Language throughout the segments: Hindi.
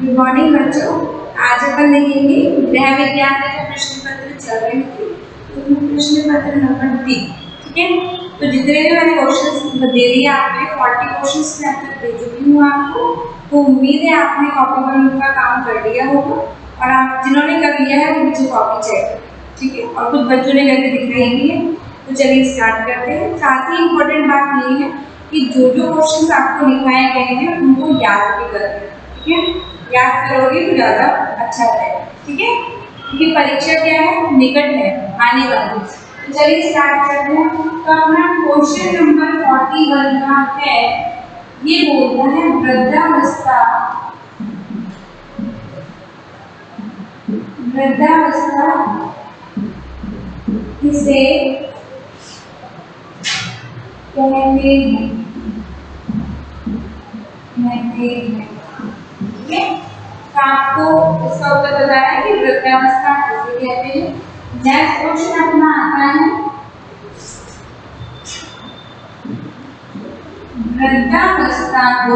गुड मॉर्निंग बच्चों। आज अपन देखेंगे गृह विज्ञान में जो प्रश्न पत्र चल रहे थे तो प्रश्न पत्र नंबर 3। ठीक है, तो जितने भी मैंने क्वेश्चंस दे दिए आपने 40 क्वेश्चंस मैं अब तक दे चुकी हूँ आपको। तो उम्मीद है आपने कॉपी पर उनका काम कर लिया होगा और आप जिन्होंने कर लिया है वो मुझे कॉपी चेक करें। ठीक है, और कुछ बच्चों ने करके दिखाई भी है। तो चलिए स्टार्ट करते हैं। साथ ही इम्पोर्टेंट बात ये है कि जो जो क्वेश्चंस आपको लिखाए गए हैं उनको याद भी करना। ठीक है, याद करोगे तो ज़्यादा अच्छा रहेगा। ठीक है, क्योंकि परीक्षा क्या है, निकट है, आने वाली। तो चलिए स्टार्ट करते हैं। तो अपना क्वेश्चन नंबर 41 का है, ये बोलता है वृद्धावस्था किसे कहते हैं। ठीक है, तो आपको इसका उत्तर बताना है कि वृद्धावस्था किसे कहते हैं। नेक्स्ट क्वेश्चन अपना आता है, वृद्धावस्था को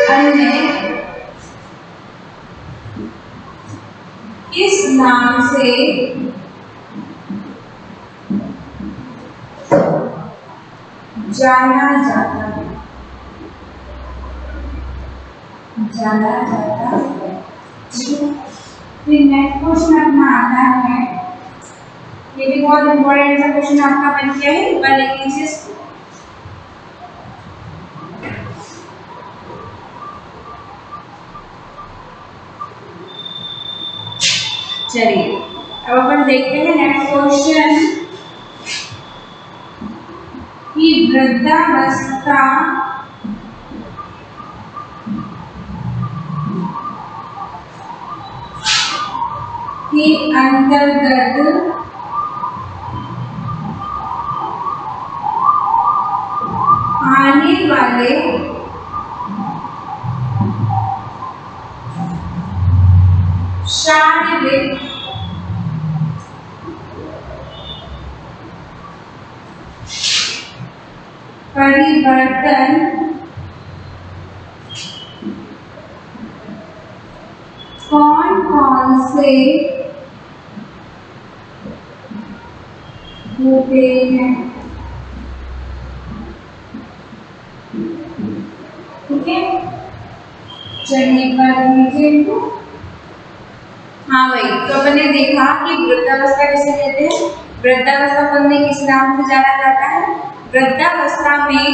अन्य किस नाम से जाना जाता है। फिर नेक्स्ट क्वेश्चन अपना आता है, ये भी बहुत इंपॉर्टेंट सा क्वेश्चन आपका बन गया है, एक बार लिख लीजिए इसको। चलिए अब अपन देखते हैं नेक्स्ट क्वेश्चन कि वृद्धावस्था के अंतर्गत आने वाले शारीरिक परिवर्तन कौन कौन से होते हैं। ठीक है, चलिए कर लीजिए इनको। हाँ भाई, तो अपन ने देखा कि वृद्धावस्था किसे कहते हैं। वृद्धावस्था को हमने किस नाम से जाना जाता है। वृद्धावस्था में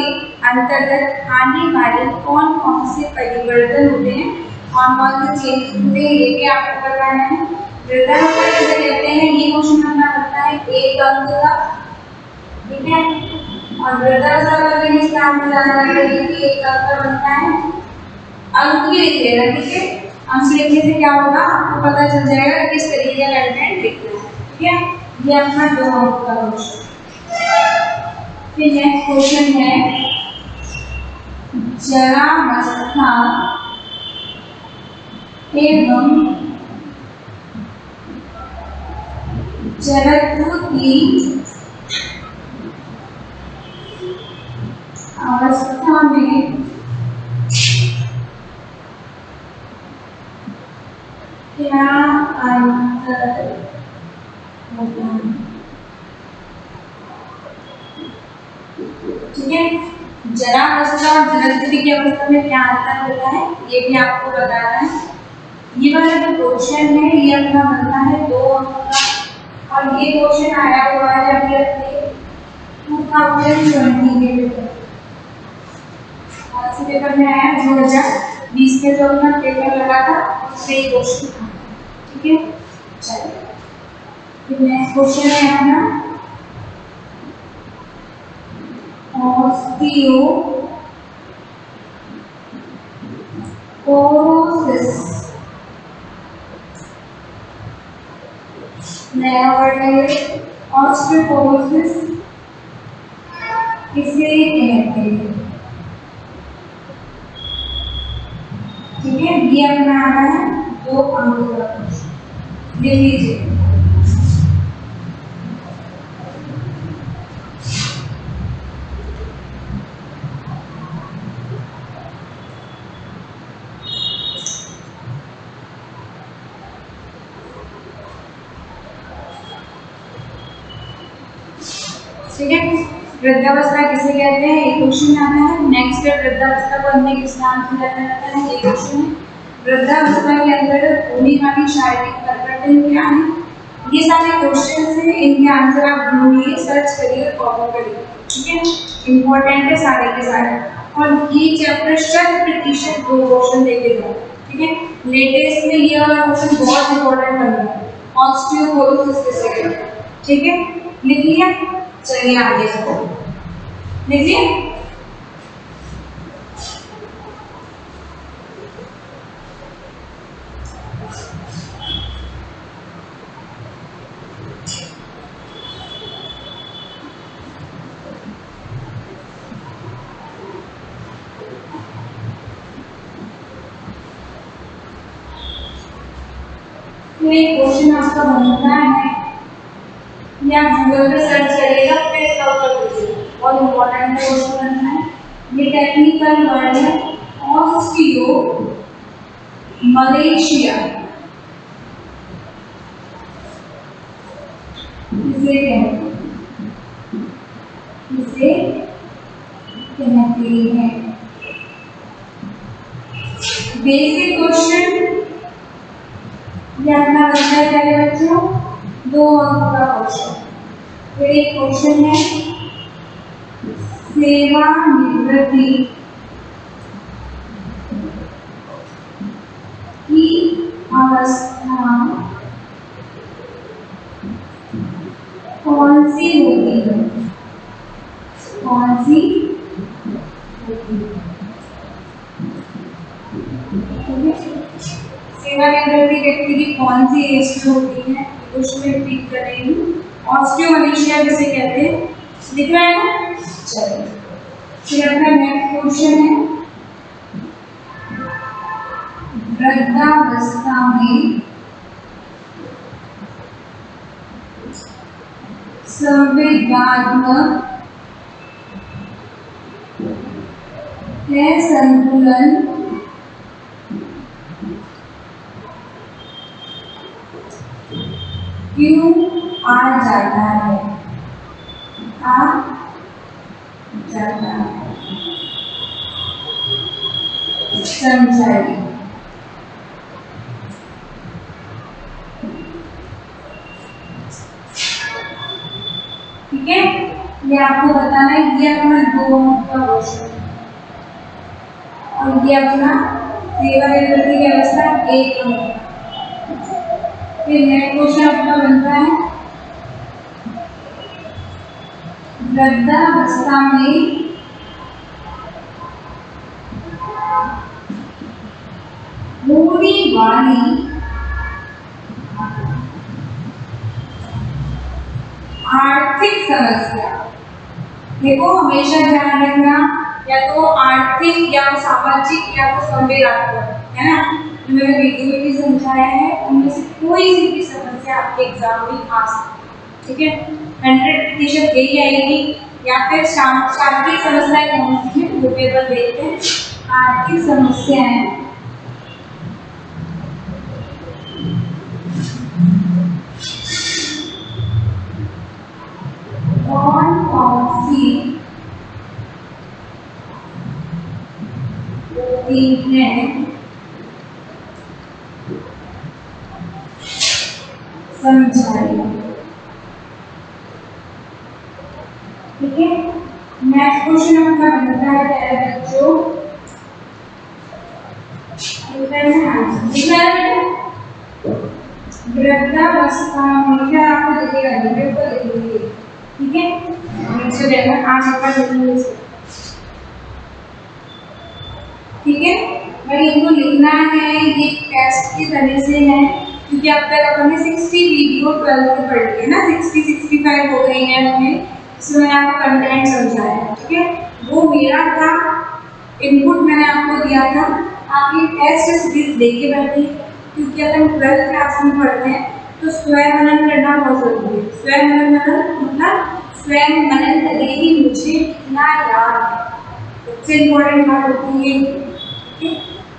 अंतर्गत आने वाले कौन कौन से परिवर्तन होते हैं, कौन कौन से चेंज होते हैं, ये भी आपको बताना है। वृद्धावस्था किसे कहते हैं, ये क्वेश्चन अपना बनता है एक अंक का। ठीक है, और वृद्धावस्था को किस नाम से जाना जाता है, ये भी एक अंक का बनता है। अंक भी लिख लेना। ठीक है, अंक लिखने से क्या होगा, आपको पता चल जाएगा किस तरीके का कंटेंट लिखना है। ठीक है, ये अपना 2 अंक का क्वेश्चन। फिर नेक्स्ट क्वेश्चन है, जरावस्था एवं जड़त्व की अवस्था में क्या अंतर होता है। ठीक है, जरावस्था और जड़त्व की अवस्था में क्या अंतर होता है, ये भी आपको बताना है। ये वाला जो क्वेश्चन है ये अपना बनता है 2 अंक का, और ये क्वेश्चन आया हुआ है अभी अपने 2020 के पेपर आज से पेपर में आया 2020 के जो अपना पेपर लगा था उससे ये क्वेश्चन था। ठीक है, चलिए फिर नेक्स्ट क्वेश्चन है अपना ऑस्टियोपोरोसिस। नया वर्ड है ऑस्टियोपोरोसिस किसे कहते हैं। ठीक है, ये अपना आ रहा है 2 अंक का क्वेश्चन, लिख लीजिए। ठीक है। वृद्धावस्था किसे कहते हैं, एक क्वेश्चन आता है। नेक्स्ट है वृद्धावस्था को अन्य किस नाम से जाना जाता है, एक क्वेश्चन है। वृद्धावस्था के अंदर होने वाली शारीरिक परिवर्तन क्या है, ये सारे क्वेश्चंस हैं, इनके आंसर आप ढूंढिए, सर्च करिए और कॉपी करिए। ठीक है, इंपॉर्टेंट है सारे के सारे। और ये चैप्टर 100% 2 क्वेश्चन देके जाओ। ठीक है, लेटेस्ट में ये वाला क्वेश्चन बहुत इंपॉर्टेंट बन रहा है, ऑस्टियोपोरोसिस किसे कहते हैं। ठीक है, लिख लिया, चलिए आगे चलो, लिखिए। क्वेश्चन आपका बनता है, या गूगल पे सर्च करिएगा, फिर सॉल्व कर दीजिए। बहुत इंपॉर्टेंट क्वेश्चन बनता है। ये टेक्निकल वर्ड है ऑस्टियो मलेशिया, इसे कहते हैं। बेसिक क्वेश्चन ये अपना बनता है प्यारे बच्चों, 2 अंक का क्वेश्चन। फिर एक क्वेश्चन है सेवानिवृत्ति की अवस्था कौन सी होती है, कौन सी होती है। सेवानिवृत्ति व्यक्ति की कौन सी एज में होती है, उसमें रिपीट कर रही हूँ। ऑस्टियो मलेशिया जिसे कहते हैं, दिख रहा है ना। चलिए, फिर अपना नेक्स्ट क्वेश्चन है वृद्धावस्था में संवेगात्मक संतुलन क्यों आ जाता है, आ जाता है, समझाइए। ठीक है, ये आपको बताना है। ये अपना 2 अंक का क्वेश्चन और ये अपना सेवानिवृत्ति की अवस्था 1 अंक। फिर नेक्स्ट क्वेश्चन आपका बनता है वृद्धावस्था में होने वाली आर्थिक समस्या। देखो, हमेशा ध्यान रखना, या तो आर्थिक या सामाजिक या तो संवेगात्मक, है ना। मैंने वीडियो में भी समझाया है, उनमें से कोई सी भी समस्या आपके एग्जाम में आ सकती है। ठीक है, 100% यही आएगी। या फिर शारीरिक समस्याएं कौन सी है, वो पेपर देखते हैं। आर्थिक समस्याएं कौन सी होती है, समझाइए। ठीक है, नेक्स्ट क्वेश्चन आपका बनता है प्यारे बच्चों, वृद्धावस्था में क्या आपको दिखेगा, वीडियो को देखेंगे। ठीक है, नीचे देखना, आज एक बार देखेंगे। ठीक है, और इनको लिखना है, ये टेस्ट की तरह से है, क्योंकि अब तक अपन ने 60 वीडियो 12 की पढ़ ली है ना, 60-65 हो गई है अपने। इसमें मैंने आपको कंटेंट समझाया। ठीक है, वो मेरा था इनपुट, मैंने आपको दिया था। आप ये टेस्ट सीरीज देख के बैठे, क्योंकि अपन 12th क्लास में पढ़ते हैं, तो स्वयं मनन करना बहुत जरूरी है। स्वयं मनन मतलब स्वयं मनन करके ही मुझे कितना याद है, सबसे इम्पोर्टेंट बात होती है।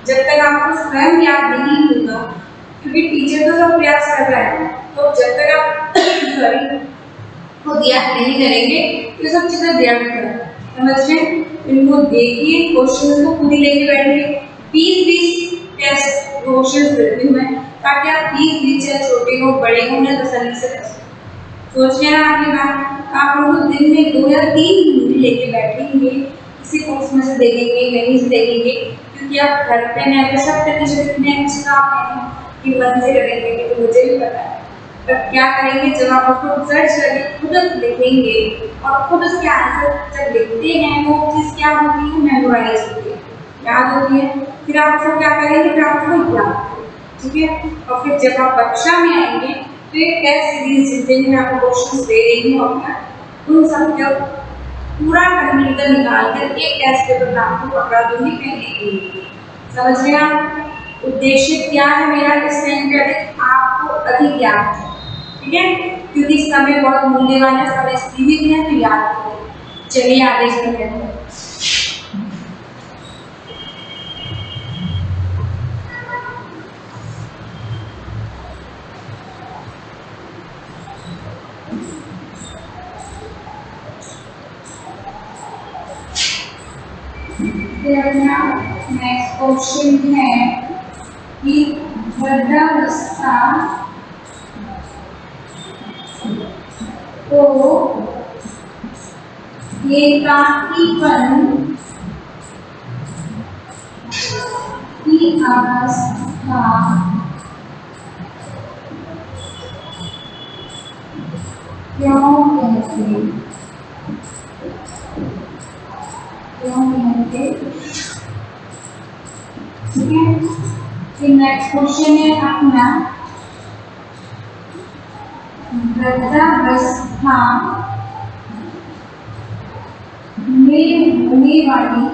जब तक आपको स्वयं याद नहीं होगा, क्योंकि टीचर तो सब प्रयास कर रहा है, तो जब तक आप सॉरी वो दिया नहीं करेंगे, ये सब चीजें दिया करें, समझ रहे? इनको देखिए, क्वेश्चन को पूरी लेके बैठिए। 20-20 टेस्ट क्वेश्चन देती हूँ मैं, ताकि आप 20-20 चाहे छोटे हो बड़े हो ना तसल्ली से सोच लेना। आपकी बात आप लोग दिन में 2 या 3 मूवी लेके बैठेंगे, किसी कोर्स में से देखेंगे, कहीं से देखेंगे, क्योंकि आप घर पे नहीं अगर सब प्रतिशत इतने अच्छे काम है कि मन से करेंगे, तो मुझे भी पता है। पर क्या करेंगे, जब आप खुद सर्च करके खुद लिखेंगे और खुद उसके आंसर जब लिखते हैं, वो चीज़ क्या होती है, मेमोराइज होती है, याद होती है। फिर आप उसको क्या करेंगे, फिर आप उसको याद, ठीक है। और फिर जब आप कक्षा में आएंगे तो एक टेस्ट सीरीज जितने मैं आपको क्वेश्चन दे रही हूँ अपना, उन सब का पूरा कंप्यूटर निकाल कर एक टेस्ट पेपर में आपको पकड़ा दूंगी पहले की। समझ रहे आप? उद्देश्य क्या है मेरा इस टाइम पे, आपको अधिक ज्ञान, ठीक है, क्योंकि समय बहुत मूल्यवान है, समय सीमित है, तो याद करें। चलिए आगे चलते हैं। नेक्स्ट क्वेश्चन है कि वृद्धावस्था को एकाकीपन की अवस्था क्यों कहते हैं? ठीक है। फिर नेक्स्ट क्वेश्चन है अपना, वृद्धावस्था में होने वाली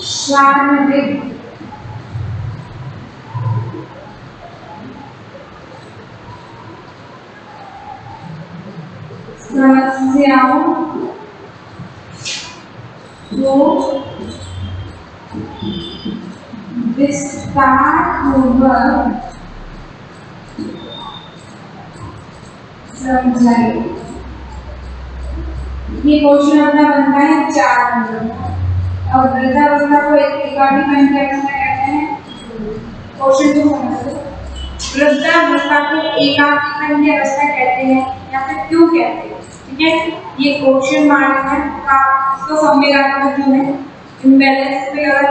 शारीरिक समस्याओं को विस्तार पूर्वक समझाइए। ये क्वेश्चन अपना बनता है 4 नंबर का। और वृद्धावस्था को एकाकीपन की अवस्था कहते हैं। क्वेश्चन को समझो, वृद्धावस्था को एकाकीपन की अवस्था कहते हैं या फिर क्यों कहते हैं, ठीक है। ये क्वेश्चन मार्क है, आपको संवेगात्मक जो है इम्बैलेंस पे अगर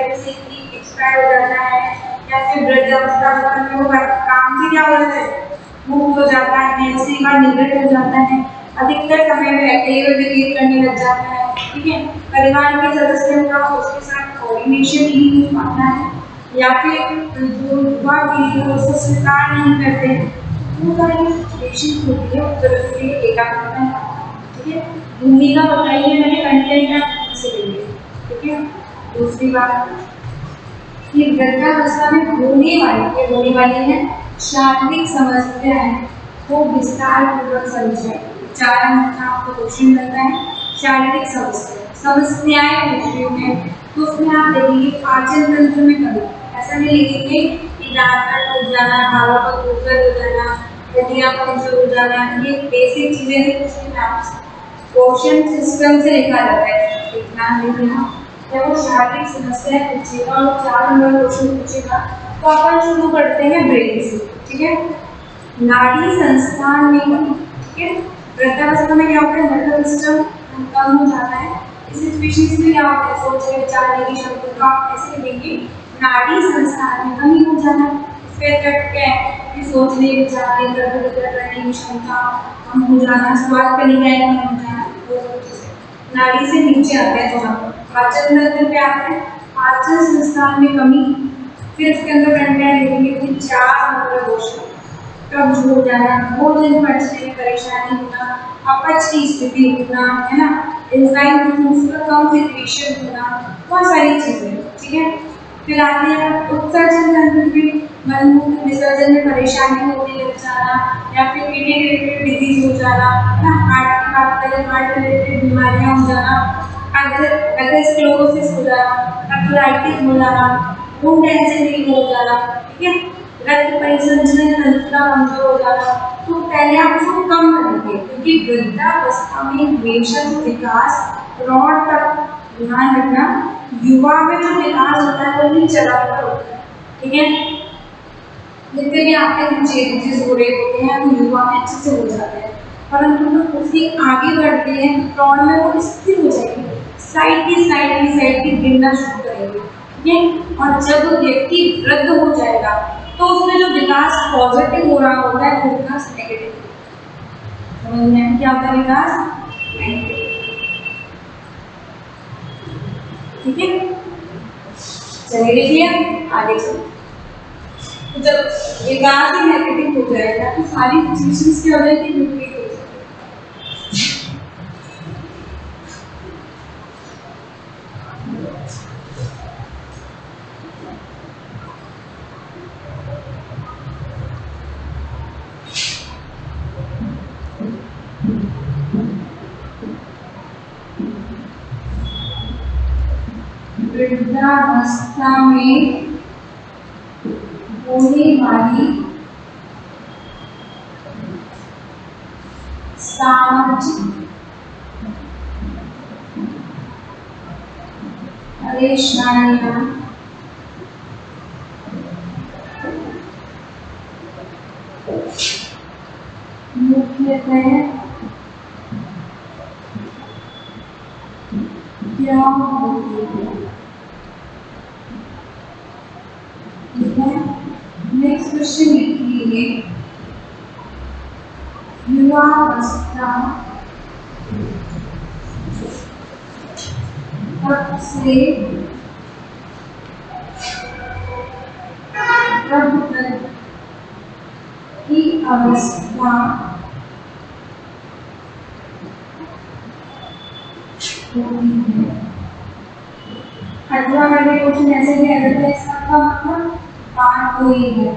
किसी की एक्सपायर हो जाता है या फिर वृद्धावस्था में वो काम से क्या हो जाता है, मुक्त हो जाता है, सेवा निवृत्त हो जाता है, अधिकतर समय में अकेले व्यतीत करने लग जाता है, ठीक है। परिवार के सदस्यों का उसके साथ कोऑर्डिनेशन नहीं हो पाता है, या फिर जो युवा पीढ़ी है उसको स्वीकार नहीं करते, वो सारी सिचुएशन होती है उस तरह के एकाकीपन, ठीक है। भूमिका बताइए, मैंने कंटेंट आप से लेंगे, ठीक है। दूसरी बात कि वृद्धावस्था में होने वाली है शारीरिक समस्याएं को विस्तार पूर्वक समझें। 4 अंक का आपको क्वेश्चन बनता है, शारीरिक समस्याएं पूछ में, तो उसमें आप देखेंगे पाचन तंत्र में कमी, ऐसा नहीं लिखेंगे कि दांत का टूट जाना, भावों का टूटकर हो जाना, हड्डियां कमजोर हो जाना, ये बेसिक चीजें हैं। क्वेश्चन सिस्टम से लिखा जाता है, इतना लिखना। जब वो शारीरिक समस्या पूछेगा और 4 नंबर क्वेश्चन पूछेगा, तो अपन शुरू करते हैं ब्रेन से, ठीक है। नाड़ी संस्थान में, ठीक है, वृद्धावस्था में क्या होता है, नर्वस सिस्टम कम हो जाता है। इस स्पीशीज में क्या होता है, सोचने विचारने की क्षमता का आप ऐसे लिखेंगे, नाड़ी संस्थान में कमी हो जाना। इसका इफेक्ट क्या है कि सोचने विचारने करने की क्षमता कम हो जाना, स्वाद करने का कम हो जाना, नाड़ी से नीचे आते हैं। थोड़ा पाचन तंत्र पे आते हैं, पाचन संस्थान में कमी। फिर इसके अंदर कंटेंट लिखेंगे कि 4 नंबर क्वेश्चन, कब्ज हो जाना, भोजन पचने में परेशानी होना, अपच की स्थिति होना, है ना, एंजाइम का कम सिक्रीशन होना, बहुत सारी चीजें, ठीक है। फिर आते हैं उत्सर्जन तंत्र पे, मलमूत्र विसर्जन में परेशानी होने लग जाना, या फिर किडनी रिलेटेड डिजीज हो जाना, है ना, हार्ट की बात करें, हार्ट रिलेटेड बीमारियां हो जाना, एथेरोस्क्लेरोसिस हो जाना, आर्थराइटिस हो जाना, खून टेंशन हो जाना, ठीक है। रक्त परिसंचरण तंत्र कमजोर हो जाना, तो पहले आप उसको कम करेंगे, क्योंकि वृद्धावस्था में हमेशा जो विकास प्रौढ़ तक, ध्यान रखना, युवा में जो विकास होता है वो नहीं चला हुआ होता है, ठीक है। जितने भी आपके चेंजेस हो रहे होते हैं वो युवा में अच्छे से हो जाते हैं, परंतु जब उसके आगे बढ़ते हैं प्रौढ़ में वो स्थिर हो जाएंगे, साइड की गिरना शुरू करेंगे, ठीक है। और जब व्यक्ति वृद्ध हो जाएगा तो उसमें जो विकास पॉजिटिव हो रहा होता है वो विकास नेगेटिव, समझ में क्या होता है, विकास नेगेटिव, ठीक है। चलिए देखिए आगे चलिए, तो जब विकास ही नेगेटिव हो जाएगा तो सारी सिचुएशंस क्या हो जाएगी, विपरीत हो जाएगी। वृद्धावस्था में होने वाली सामाजिक परेशानियां मुख्यतः क्या होती है। नेक्स्ट क्वेश्चन लिखिए, युवावस्था कब से कब तक की अवस्था होती है। 18 वाले क्वेश्चन ऐसे भी अगर इसका मतलब बात हुई है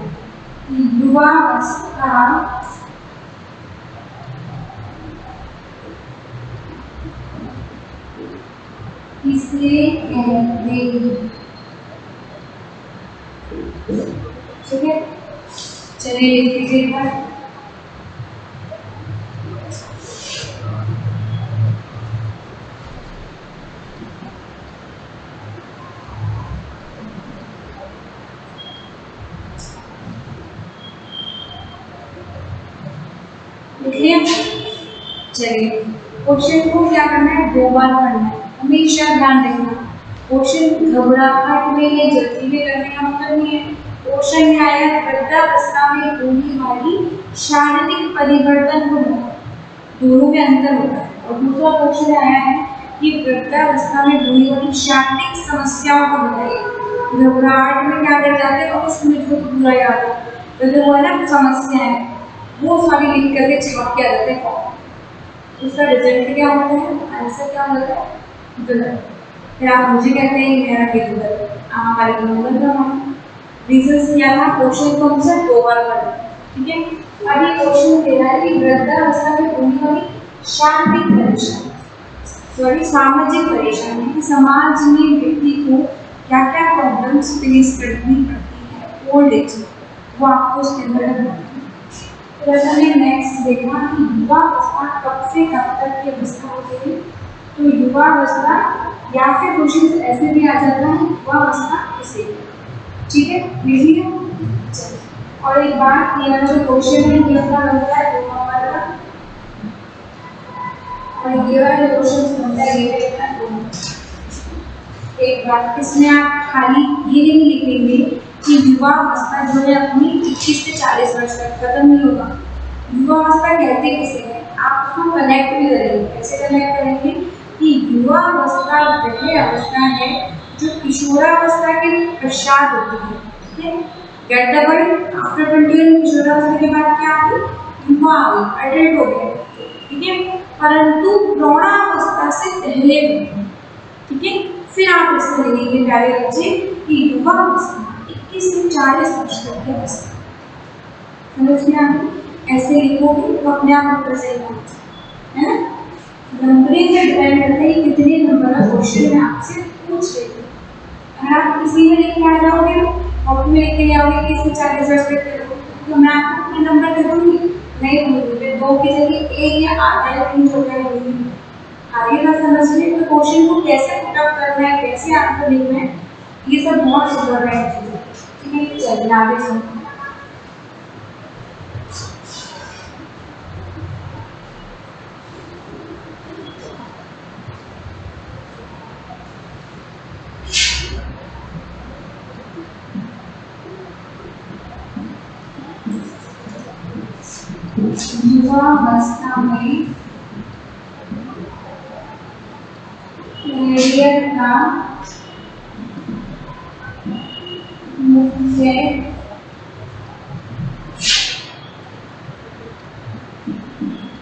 कि युवावस्था किसे कहते हैं, ठीक है। चलिए लिख लीजिएगा, चलिए क्वेश्चन को क्या करना है, 2 बार पढ़ना है, हमेशा ध्यान रखना। क्वेश्चन घबराहट में या जल्दी में करने का मतलब नहीं है। क्वेश्चन में आया वृद्धावस्था में होने वाली शारीरिक परिवर्तन को दोनों में अंतर होता है, और दूसरा क्वेश्चन आया है कि वृद्धावस्था में होने वाली शारीरिक समस्याओं को बताइए। घबराहट में क्या कर जाते हैं और उसमें जो पूरा याद है तो जो है ना समस्याएं वो सारी लिख करके छाप के आ जाते हैं, उसका रिजल्ट क्या होता है, आंसर क्या होता है, गलत। फिर आप मुझे कहते हैं मेरा भी गलत, हमारे गलत रीजन क्या था, क्वेश्चन को हमसे 2 बार पढ़ना, ठीक है। अब ये क्वेश्चन दे रहा है कि वृद्धावस्था में होने वाली शारीरिक परेशानी, सॉरी सामाजिक परेशानी, कि समाज में व्यक्ति को क्या क्या प्रॉब्लम्स फेस करनी पड़ती है ओल्ड एज में, वो आपको उसके अंदर तो हमें नेक्स्ट देखना कि युवावस्था कब से कब तक की अवस्था होती है। तो युवावस्था या फिर क्वेश्चन ऐसे भी आ जाता है युवावस्था किसे, ठीक है, लिखिए। और एक बात, ये जो क्वेश्चन है ये अपना लगता है 2 नंबर का, और ये वाला क्वेश्चन बनता है ये लगता है 2 नंबर। एक बात, इसमें आप खाली ये नहीं लिखेंगे कि युवावस्था जो है अपनी 21 से 40 वर्ष तक खत्म नहीं होगा। युवावस्था कहते किसे हैं, आप उसको कनेक्ट भी करेंगे, कैसे कनेक्ट करेंगे कि युवावस्था वह अवस्था है जो किशोरावस्था के पश्चात होती है, ठीक है। गेट द पॉइंट, आफ्टर 21 किशोरावस्था के बाद क्या आती, युवा एडल्ट हो गए, ठीक है, परंतु प्रौढ़ावस्था से पहले, ठीक है। फिर आप इसको लिखेंगे प्यारे बच्चे कि युवावस्था 21 से 40 वर्ष तक की अवस्था, समझ में आ गई। ऐसे लिखोगे तो अपने आप ऊपर से है ना, नंबरिंग से डिपेंड करता है कितने नंबर का क्वेश्चन मैं आपसे पूछ रही हूँ। अगर आप किसी में लिख के आ जाओगे और में लिख के ले आओगे कि इसमें 40 वर्ष लिखते हो तो मैं आपको पूरे नंबर दे दूंगी, नहीं दूंगी, दो की जगह एक या आधा या तीन छोटा दूंगी। आगे का समझने तो क्वेश्चन को कैसे पुट अप करना है, कैसे आंसर लिखना है, ये सब बहुत इम्पोर्टेंट है। ठीक है, चलिए आगे सुनते हैं। युवावस्था में कैरियर का मुख्य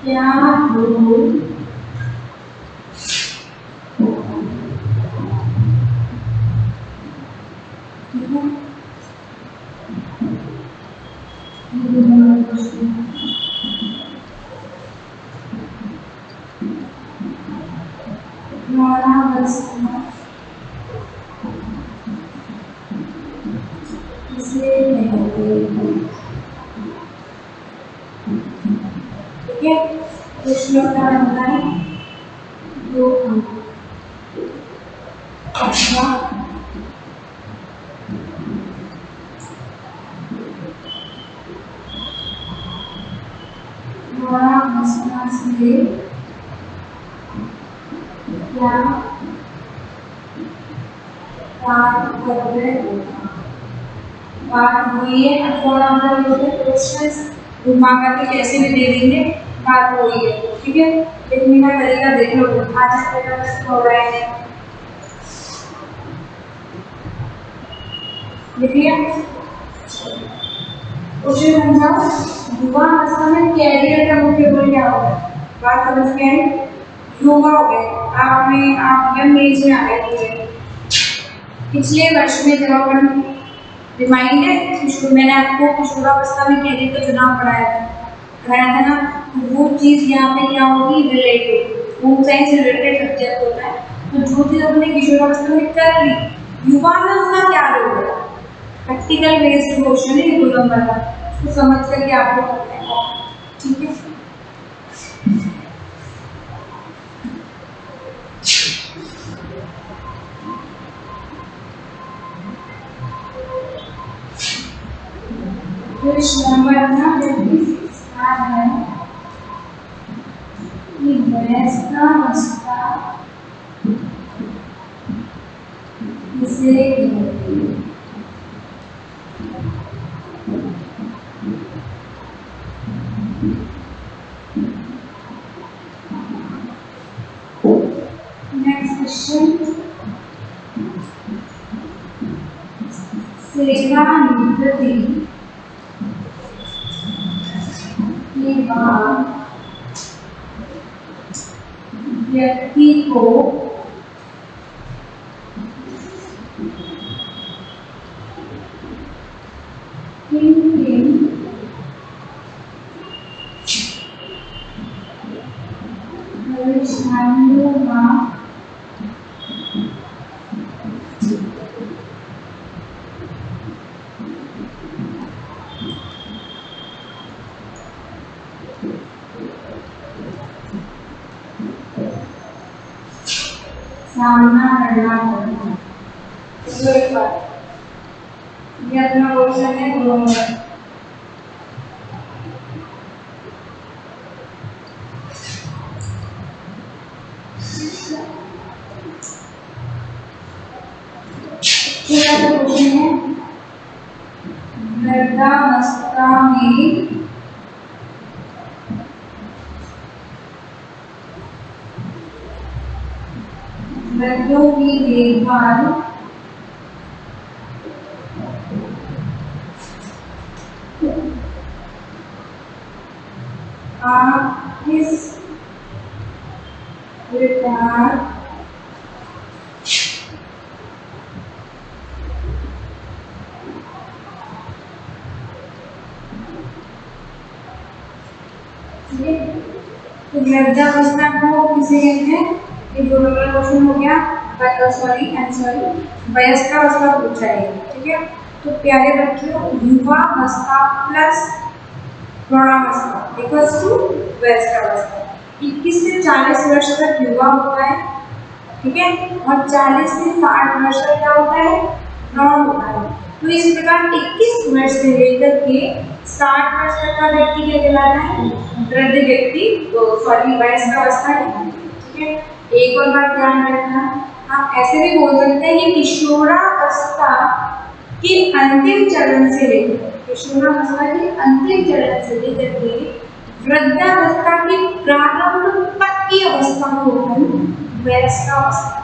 क्या रोल बात हुई है, घुमा करके कैसे भी दे देंगे, बात हुई है। ठीक है, लिखने का तरीका देख लो, आज पेपर हो रहा है, लिखिए क्वेश्चन समझाओ। युवा अवस्था में कैरियर का मुख्य गोल क्या होगा? बात समझ के आई? युवा हो गए, आप यंग एज में आ गए। पिछले वर्ष में जब अपन रिमाइंड है, मैंने आपको किशोरावस्था में कैरियर का चुनाव पढ़ाया था ना, वो चीज़ यहाँ पे क्या होगी, related, home science related subject होता है। तो जो चीज़ अपने किशोरावस्था में कर ली, युवा में उसका क्या रोल है, प्रैक्टिकल बेस्ड क्वेश्चन है, 2 नंबर का, उसको समझ करके आपको करना है। ठीक है, तो इस नंबर ना है कि वयस्कावस्था किसे कहते हैं? नेक्स्ट क्वेश्चन, सेवानिवृत्ति के बाद व्यक्ति को किन किन परेशानियों का सामना करना पड़ता है? ये अपना क्वेश्चन है, 2 नंबर। क्वेश्चन है, वृद्धावस्था में वृद्धों की देखभाल आप किस प्रकार तो वृद्धावस्था को किसे कहते हैं? ये 2 नंबर क्वेश्चन हो गया, सॉरी वयस्कावस्था पूछा है। ठीक है, तो प्यारे बच्चों, युवावस्था प्लस प्रौढ़ावस्था इक्वल्स टू वयस्कावस्था। 21 से 40 वर्ष तक युवा होता है, ठीक है, और 40 से 60 वर्ष तक क्या होता है, प्रौढ़ होता है। तो इस प्रकार 21 वर्ष से लेकर के 60 वर्ष तक का व्यक्ति क्या कहलाता है, वृद्ध व्यक्ति, सॉरी वयस्कावस्था कहलाती है, ठीक है। एक और बात ध्यान रखना, आप ऐसे भी बोल सकते हैं कि किशोरावस्था के अंतिम चरण से लेकर, किशोरावस्था के अंतिम चरण से लेकर के वृद्धावस्था की प्रारंभ तक की अवस्था को हम वयस्कावस्था,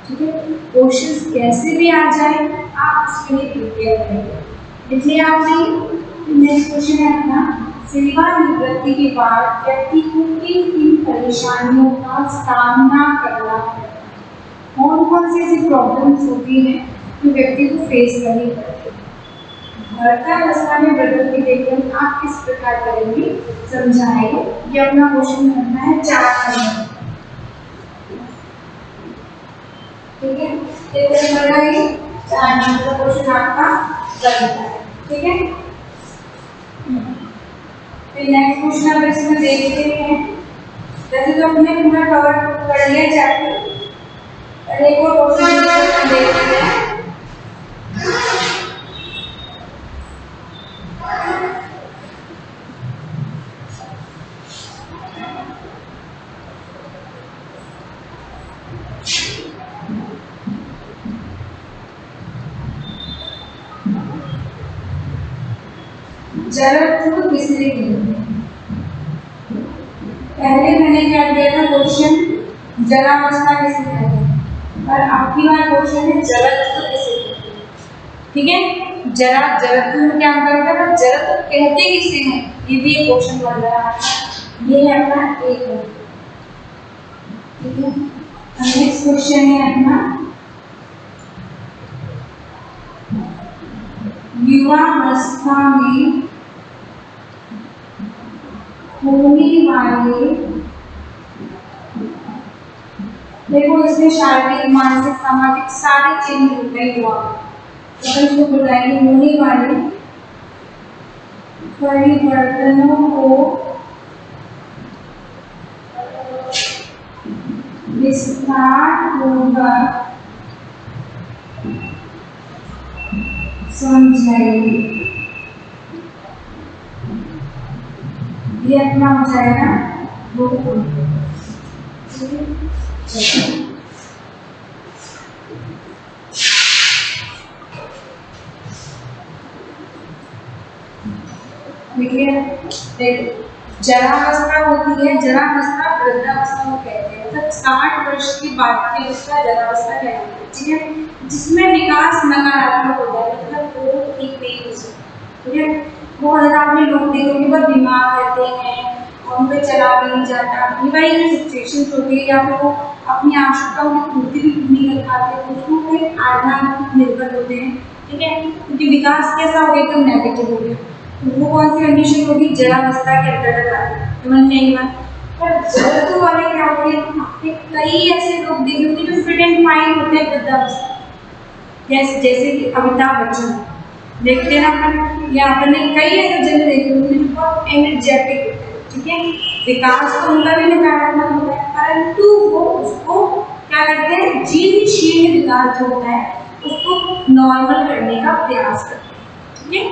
ठीक है। क्वेश्चंस कैसे भी आ जाए आप उसके लिए प्रिपेयर करेंगे। इसलिए आपने नेक्स्ट क्वेश्चन है अपना, सेवानिवृत्ति के बाद व्यक्ति को किन किन परेशानियों का सामना करना पड़ता है, कौन कौन सी ऐसी प्रॉब्लम्स होती हैं जो व्यक्ति को फेस करनी पड़ती है। वृद्धावस्था में वृद्धों की देखभाल आप किस प्रकार करेंगे समझाएंगे। ये अपना क्वेश्चन करना है 4 नंबर, ठीक है। ये नंबर का ही 4 नंबर का क्वेश्चन आपका बनता है, ठीक है। फिर नेक्स्ट क्वेश्चन अब इसमें देखते हैं, जैसे तो हमने पूरा कवर कर लिया चैप्टर, और एक और क्वेश्चन देखते हैं। जड़त्व किसने किया? पहले मैंने क्या दिया था क्वेश्चन, जरावस्था किसे कहते हैं, और आपकी बार क्वेश्चन है जड़त्व किसे कहते हैं, ठीक है। जरा जड़त्व में क्या अंतर होता है, जड़त्व कहते किसे हैं, ये भी एक क्वेश्चन बन रहा है। ये है अपना एक है, ठीक है। नेक्स्ट क्वेश्चन है अपना, युवावस्था में होने वाले, देखो इसमें शारीरिक मानसिक सामाजिक सारे चेंज होते हैं युवा, तो इसको बताएंगे होने वाले परिवर्तनों को विस्तार पूर्वक समझाइए। ये अपना हो जाएगा वो, देखिए जरावस्था होती है, जरावस्था वृद्धावस्था को कहते हैं, मतलब 60 वर्ष की बाद की अवस्था जरावस्था कहते हैं, ठीक है। जिसमें विकास नकारात्मक हो जाए, मतलब वो ठीक नहीं हो सकता, ठीक है। बहुत ज़्यादा आपने लोग देखोगे बहुत बीमार रहते हैं और उन पर चला भी नहीं जाता, ये सिचुएशन होती है, या फिर वो अपनी आवश्यकताओं की पूर्ति भी नहीं कर पाते, दूसरों पर आधार निर्भर होते हैं, ठीक है, क्योंकि विकास कैसा हो गया, एकदम नेगेटिव हो गया। वो कौन सी कंडीशन होगी, जरावस्था के अंतर्गत आती है, समझ में आई बात। पर जड़त्व वाले क्या होते हैं, आपके कई ऐसे लोग देखे होंगे जो फिट एंड फाइन होते हैं वृद्धावस्था, जैसे कि अमिताभ बच्चन देखते हैं अपन, या अपने कई ऐसे जन देखे होंगे जो बहुत एनर्जेटिक होते हैं, ठीक है। विकास तो उनका भी नकारात्मक होता है, परंतु वो उसको क्या करते हैं, जीवनशील विकास जो होता है उसको नॉर्मल करने का प्रयास करते हैं, ठीक है।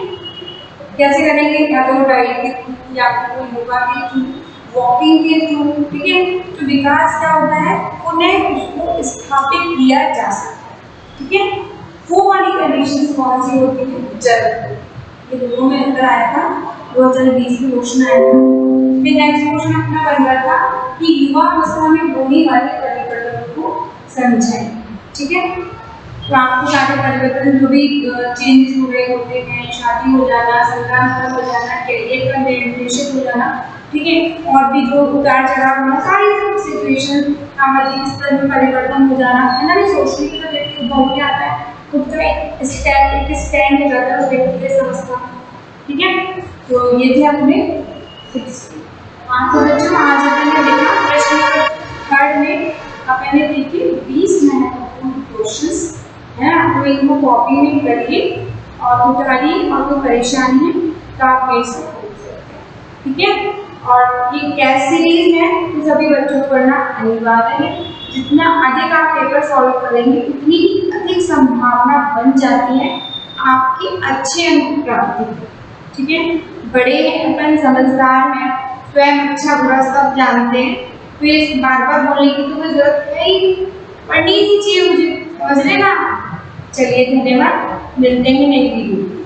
कैसे करेंगे, या तो डाइट के थ्रू, या फिर योगा के थ्रू, वॉकिंग के थ्रू, ठीक है। तो विकास क्या होता है, उन्हें उसको स्थापित किया जा सकता है, ठीक है। वो वाली कंडीशन कौन सी होती है, जड़त्व। ये दोनों में अंतर आया था, 2020 में क्वेश्चन आया था। फिर नेक्स्ट क्वेश्चन अपना बन रहा था कि युवावस्था में होने वाले परिवर्तनों को समझाएं, ठीक है। तो आपको सारे परिवर्तन जो भी चेंजेस हो रहे होते हैं, शादी हो जाना, संतान हो जाना, कैरियर का निर्देशित हो जाना, ठीक है, और भी जो उतार चढ़ाव होना, सारी सिचुएशन, सामाजिक स्तर में परिवर्तन हो जाना, है ना। सोचने की तो व्यक्ति उभर के आता है, खुद का एक स्टैंड हो जाता है उस व्यक्ति के समझता, ठीक है। तो ये थे अपने 60। आपको बच्चों आज अपन ने देखा प्रश्न थर्ड में अपन ने देखी 20 महत्वपूर्ण क्वेश्चंस है, आपको इनको कॉपी में करिए और उतारी और कोई परेशानी है तो आप मेरे से पूछ सकते हैं, ठीक है। और ये कैश सीरीज है तो सभी बच्चों को पढ़ना अनिवार्य है। जितना अधिक आप पेपर सॉल्व करेंगे उतनी अधिक संभावना बन जाती है आपकी अच्छे अंक प्राप्ति की, ठीक है। बड़े अपन समझदार हैं, स्वयं अच्छा बुरा सब जानते हैं, फिर बार बार बोलने की तो कोई जरूरत है ही, पढ़नी ही चाहिए मुझे, समझ लेना। चलिए धन्यवाद, मिलते हैं नई वीडियो।